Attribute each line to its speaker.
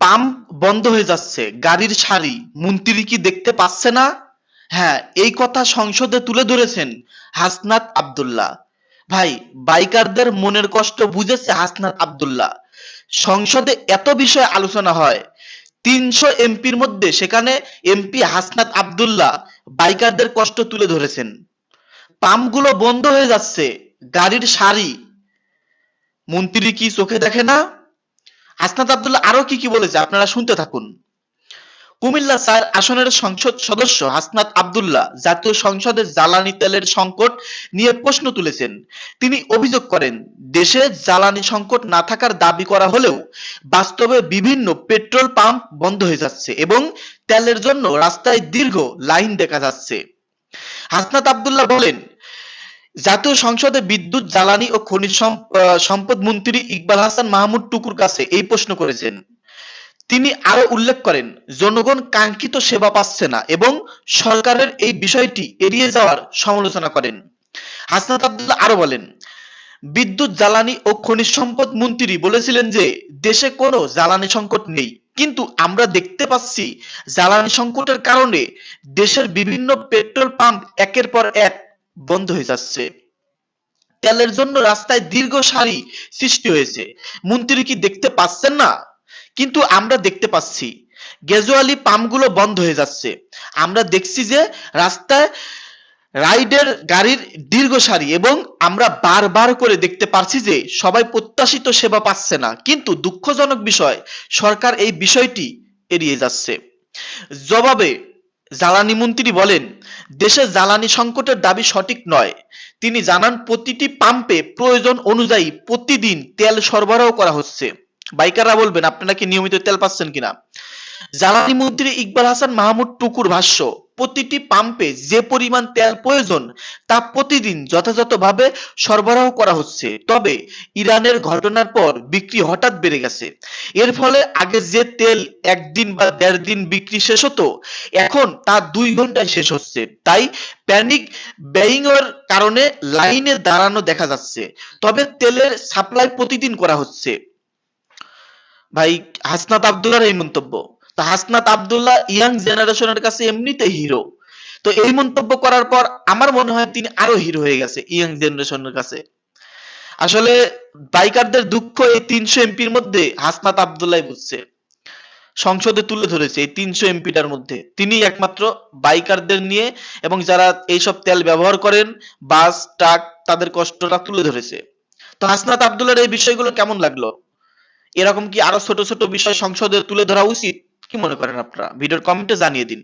Speaker 1: Pump বন্ধ হয়ে যাচ্ছে, গাড়ির সারি, মন্ত্রী কি দেখতে পাচ্ছে না? হ্যাঁ, এই কথা সংসদে তুলে ধরেছেন হাসনাত আব্দুল্লাহ। ভাই, বাইকারদের মনের কষ্ট বুঝেছে হাসনাত আব্দুল্লাহ। সংসদে এত বিষয়ে আলোচনা হয়, ৩০০ এমপির মধ্যে সেখানে এমপি হাসনাত আব্দুল্লাহ বাইকারদের কষ্ট তুলে ধরেছেন। পাম্পগুলো বন্ধ হয়ে যাচ্ছে, গাড়ির সারি, মন্ত্রী কি চোখে দেখে না? হাসনাত আব্দুল্লাহ আরো কি কি বলেছে আপনারা শুনতে থাকুন। কুমিল্লা ৪ আসনের সংসদ সদস্য হাসনাত আব্দুল্লাহ জাতীয় সংসদে জ্বালানি তেলের সংকট নিয়ে প্রশ্ন তুলেছেন। তিনি অভিযোগ করেন, দেশে জ্বালানি সংকট না থাকার দাবি করা হলেও বাস্তবে বিভিন্ন পেট্রোল পাম্প বন্ধ হয়ে যাচ্ছে এবং তেলের জন্য রাস্তায় দীর্ঘ লাইন দেখা যাচ্ছে। হাসনাত আব্দুল্লাহ বলেন, জাতীয় সংসদে বিদ্যুৎ, জ্বালানি ও খনিজ সম্পদ মন্ত্রী ইকবাল হাসান মাহমুদ টুকুর কাছে এই প্রশ্ন করেছেন। তিনি আরো উল্লেখ করেন, জনগণ কাঙ্ক্ষিত সেবা পাচ্ছে না এবং সরকারের এই বিষয়টি এড়িয়ে যাওয়ার সমালোচনা করেন। হাসনাত আব্দুল্লাহ আরো বলেন, বিদ্যুৎ, জ্বালানি ও খনিজ সম্পদ মন্ত্রী বলেছিলেন যে দেশে কোনো জ্বালানি সংকট নেই, কিন্তু আমরা দেখতে পাচ্ছি জ্বালানি সংকটের কারণে দেশের বিভিন্ন পেট্রোল পাম্প একের পর এক বন্ধ হয়ে যাচ্ছে। তেলের জন্য রাস্তায় দীর্ঘ সারি সৃষ্টি হয়েছে। মন্ত্রী কি দেখতে পাচ্ছেন না? কিন্তু আমরা দেখতে পাচ্ছি গ্যাজুয়ালি পাম্পগুলো বন্ধ হয়ে যাচ্ছে। আমরা দেখছি যে রাস্তায় রাইডের গাড়ির দীর্ঘ সারি এবং আমরা বারবার করে দেখতে পারছি যে সবাই প্রত্যাশিত সেবা পাচ্ছে না। কিন্তু দুঃখজনক বিষয়, সরকার এই বিষয়টি এড়িয়ে যাচ্ছে। জবাবে জ্বালানি মন্ত্রী বলেন, দেশে জ্বালানি সংকটের দাবি সঠিক নয়। তিনি জানান, প্রতিটি পাম্পে প্রয়োজন অনুযায়ী প্রতিদিন তেল সরবরাহ করা হচ্ছে। বাইকাররা বলবেন, আপনারা কি নিয়মিত তেল পাচ্ছেন কিনা? জ্বালানি মন্ত্রী ইকবাল হাসান মাহমুদ টুকুর ভাষ্য, প্রতিটি পাম্পে যে পরিমাণ তেল প্রয়োজন তা প্রতিদিন যথাযথভাবে সরবরাহ করা হচ্ছে। তবে ইরানের ঘটনার পর বিক্রি হঠাৎ বেড়ে গেছে। এর ফলে আগে যে তেল একদিন বা ১.৫ দিন বিক্রি শেষ হতো, এখন তা ২ ঘন্টায় শেষ হচ্ছে। তাই প্যানিক বাইং এর কারণে লাইনে দাঁড়ানো দেখা যাচ্ছে। তবে তেলের সাপ্লাই প্রতিদিন করা হচ্ছে। ভাই, হাসনাত আব্দুল্লাহর এই মন্তব্য। তো হাসনাত আব্দুল্লাহ ইয়াং জেনারেশনের কাছে এমনিতে হিরো। তো এই মন্তব্য করার পর আমার মনে হয় তিনি আরো হিরো হয়ে গেছে ইয়াং জেনারেশনের কাছে। আসলে বাইকারদের দুঃখ এই ৩০০ এমপির মধ্যে হাসনাত আব্দুল্লাহ বুঝছে। সংসদে তুলে ধরেছে এই ৩০০ এমপিটার মধ্যে তিনি একমাত্র বাইকারদের নিয়ে এবং যারা এইসব তেল ব্যবহার করেন, বাস, ট্রাক, তাদের কষ্টটা তুলে ধরেছে। তো হাসনাত আব্দুল্লাহর এই বিষয়গুলো কেমন লাগলো? এরকম কি আরো ছোট ছোট বিষয় সংসদে তুলে ধরা উচিত? কি মনে করেন আপনারা? ভিডিওর কমেন্টে জানিয়ে দিন।